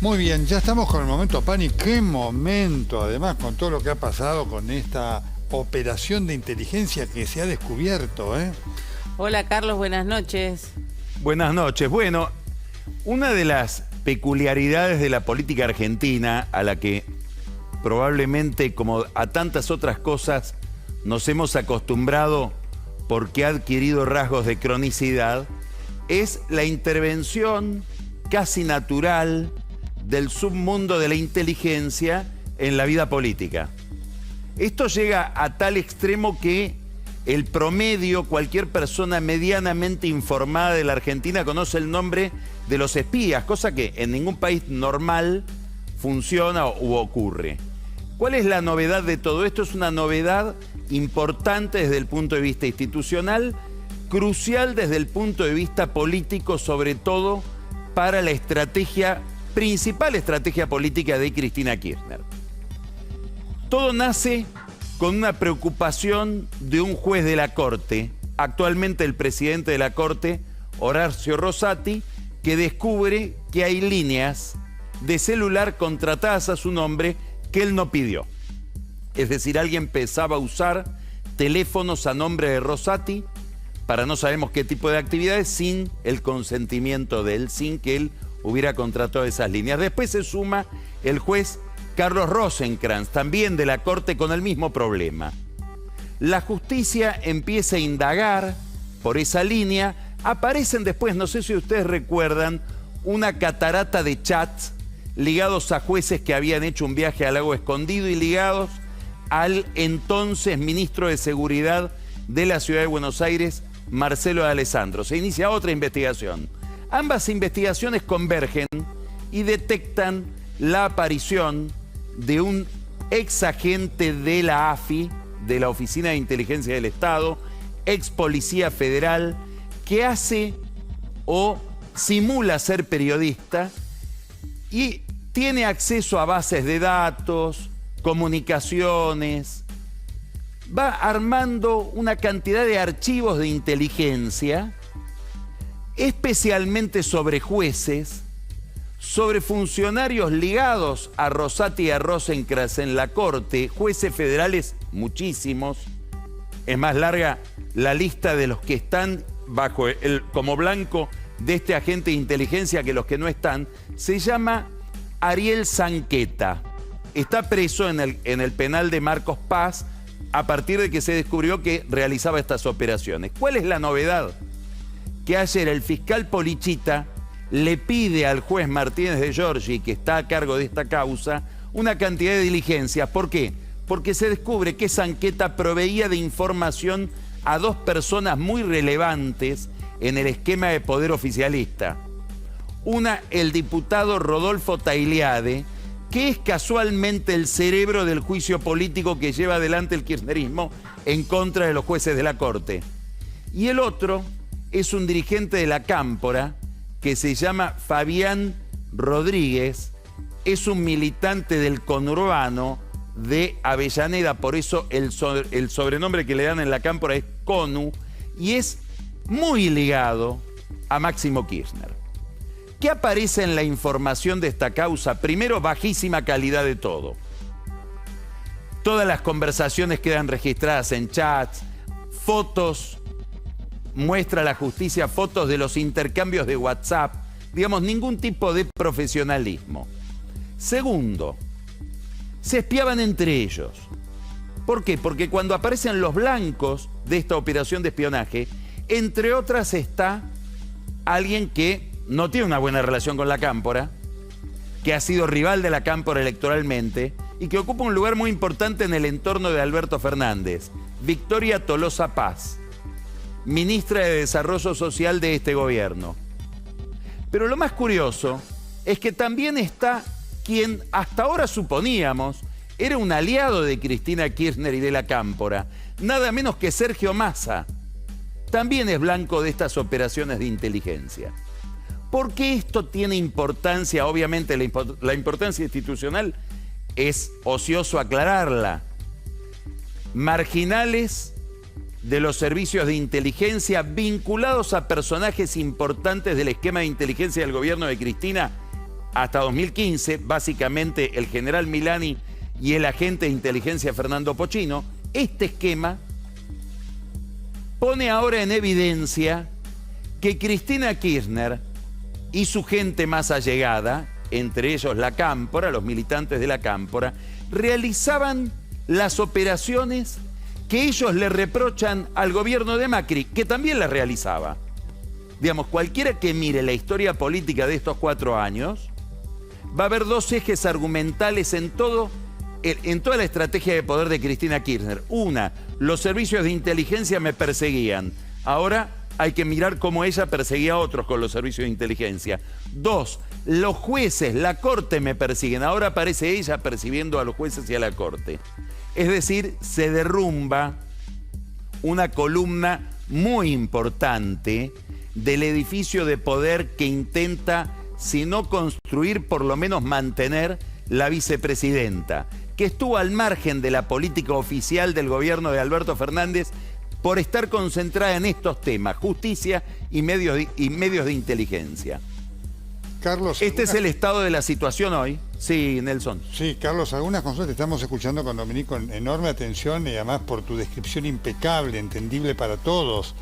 Muy bien, ya estamos con el momento, Pani. Qué momento, además, con todo lo que ha pasado con esta operación de inteligencia que se ha descubierto, ¿eh? Hola, Carlos, buenas noches. Buenas noches. Bueno, una de las peculiaridades de la política argentina, a la que probablemente, como a tantas otras cosas, nos hemos acostumbrado porque ha adquirido rasgos de cronicidad, es la intervención casi natural del submundo de la inteligencia en la vida política. Esto llega a tal extremo que el promedio, cualquier persona medianamente informada de la Argentina conoce el nombre de los espías, cosa que en ningún país normal funciona u ocurre. ¿Cuál es la novedad de todo esto? Es una novedad importante desde el punto de vista institucional, crucial desde el punto de vista político, sobre todo para la principal estrategia política de Cristina Kirchner. Todo nace con una preocupación de un juez de la Corte, actualmente el presidente de la Corte, Horacio Rosati, que descubre que hay líneas de celular contratadas a su nombre que él no pidió. Es decir, alguien empezaba a usar teléfonos a nombre de Rosati para no sabemos qué tipo de actividades sin el consentimiento de él, sin que él hubiera contratado esas líneas. Después se suma el juez Carlos Rosenkrantz, también de la Corte, con el mismo problema. La justicia empieza a indagar por esa línea. Aparecen después, no sé si ustedes recuerdan, una catarata de chats ligados a jueces que habían hecho un viaje al Lago Escondido y ligados al entonces ministro de Seguridad de la Ciudad de Buenos Aires, Marcelo de Alessandro. Se inicia otra investigación. Ambas investigaciones convergen y detectan la aparición de un ex agente de la AFI, de la Oficina de Inteligencia del Estado, ex policía federal, que hace o simula ser periodista y tiene acceso a bases de datos, comunicaciones, va armando una cantidad de archivos de inteligencia, especialmente sobre jueces, sobre funcionarios ligados a Rosati y a Rosenkrantz en la Corte, jueces federales muchísimos. Es más larga la lista de los que están como blanco de este agente de inteligencia que los que no están. Se llama Ariel Zanqueta. Está preso en el penal de Marcos Paz a partir de que se descubrió que realizaba estas operaciones. ¿Cuál es la novedad? Que ayer el fiscal Polichita le pide al juez Martínez de Giorgi, que está a cargo de esta causa, una cantidad de diligencias. ¿Por qué? Porque se descubre que Zanqueta proveía de información a dos personas muy relevantes en el esquema de poder oficialista. Una, el diputado Rodolfo Tailiade, que es casualmente el cerebro del juicio político que lleva adelante el kirchnerismo en contra de los jueces de la Corte. Y el otro es un dirigente de la Cámpora que se llama Fabián Rodríguez, es un militante del conurbano de Avellaneda, por eso el sobrenombre que le dan en la Cámpora es Conu, y es muy ligado a Máximo Kirchner. ¿Qué aparece en la información de esta causa? Primero, bajísima calidad de todo. Todas las conversaciones quedan registradas en chats, fotos, muestra la justicia fotos de los intercambios de WhatsApp, digamos, ningún tipo de profesionalismo. Segundo, se espiaban entre ellos. ¿Por qué? Porque cuando aparecen los blancos de esta operación de espionaje, entre otras está alguien que no tiene una buena relación con la Cámpora, que ha sido rival de la Cámpora electoralmente y que ocupa un lugar muy importante en el entorno de Alberto Fernández, Victoria Tolosa Paz, ministra de Desarrollo Social de este gobierno. Pero lo más curioso es que también está quien hasta ahora suponíamos era un aliado de Cristina Kirchner y de la Cámpora, nada menos que Sergio Massa. También es blanco de estas operaciones de inteligencia. ¿Por qué esto tiene importancia? Obviamente la importancia institucional es ocioso aclararla. Marginales de los servicios de inteligencia vinculados a personajes importantes del esquema de inteligencia del gobierno de Cristina hasta 2015, básicamente el general Milani y el agente de inteligencia Fernando Pochino, este esquema pone ahora en evidencia que Cristina Kirchner y su gente más allegada, entre ellos la Cámpora, los militantes de la Cámpora, realizaban las operaciones que ellos le reprochan al gobierno de Macri, que también las realizaba. Digamos, cualquiera que mire la historia política de estos 4 años, va a haber 2 ejes argumentales en toda la estrategia de poder de Cristina Kirchner. Una, los servicios de inteligencia me perseguían. Ahora hay que mirar cómo ella perseguía a otros con los servicios de inteligencia. 2, los jueces, la corte me persiguen. Ahora aparece ella percibiendo a los jueces y a la corte. Es decir, se derrumba una columna muy importante del edificio de poder que intenta, si no construir, por lo menos mantener la vicepresidenta, que estuvo al margen de la política oficial del gobierno de Alberto Fernández por estar concentrada en estos temas, justicia y medios de inteligencia. Carlos, Este es el estado de la situación hoy. Sí, Nelson. Sí, Carlos, algunas consultas te estamos escuchando con Dominique con enorme atención y además por tu descripción impecable, entendible para todos,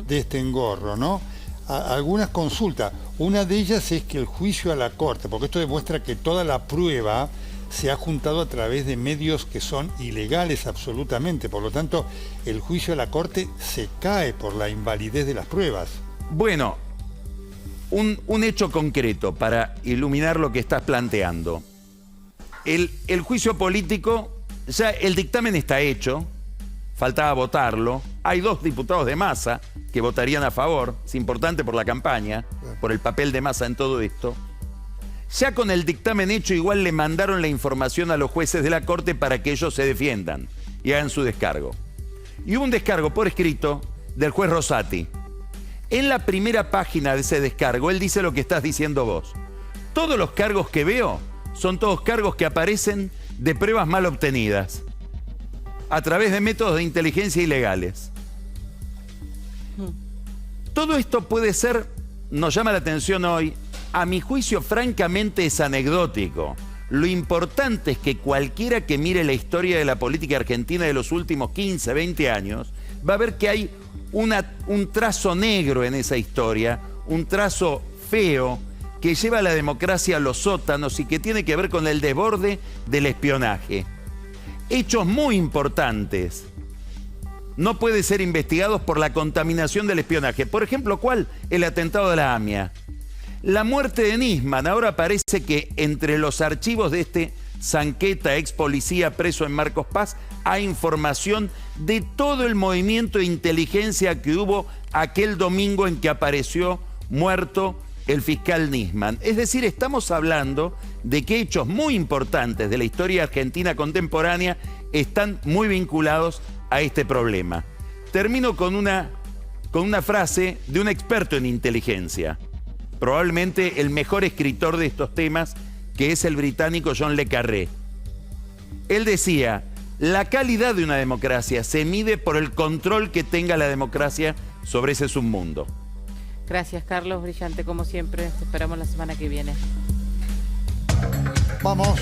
de este engorro, ¿no? Algunas consultas. Una de ellas es que el juicio a la Corte, porque esto demuestra que toda la prueba se ha juntado a través de medios que son ilegales absolutamente. Por lo tanto, el juicio a la Corte se cae por la invalidez de las pruebas. Bueno, un hecho concreto para iluminar lo que estás planteando. El juicio político, ya el dictamen está hecho, faltaba votarlo. Hay 2 diputados de Massa que votarían a favor, es importante por la campaña, por el papel de Massa en todo esto. Ya con el dictamen hecho, igual le mandaron la información a los jueces de la Corte para que ellos se defiendan y hagan su descargo. Y hubo un descargo por escrito del juez Rosati. En la primera página de ese descargo, él dice lo que estás diciendo vos. Todos los cargos que veo son todos cargos que aparecen de pruebas mal obtenidas, a través de métodos de inteligencia ilegales. Todo esto puede ser, nos llama la atención hoy, a mi juicio francamente es anecdótico. Lo importante es que cualquiera que mire la historia de la política argentina de los últimos 15, 20 años, va a ver que hay un trazo negro en esa historia, un trazo feo que lleva a la democracia a los sótanos y que tiene que ver con el desborde del espionaje. Hechos muy importantes no pueden ser investigados por la contaminación del espionaje. Por ejemplo, ¿cuál? El atentado de la AMIA. La muerte de Nisman. Ahora parece que entre los archivos de este Zanqueta, ex policía preso en Marcos Paz, hay información de todo el movimiento de inteligencia que hubo aquel domingo en que apareció muerto el fiscal Nisman. Es decir, estamos hablando de que hechos muy importantes de la historia argentina contemporánea están muy vinculados a este problema. Termino con una frase de un experto en inteligencia, probablemente el mejor escritor de estos temas, que es el británico John le Carré. Él decía, la calidad de una democracia se mide por el control que tenga la democracia sobre ese submundo. Gracias, Carlos, brillante como siempre. Te esperamos la semana que viene. Vamos.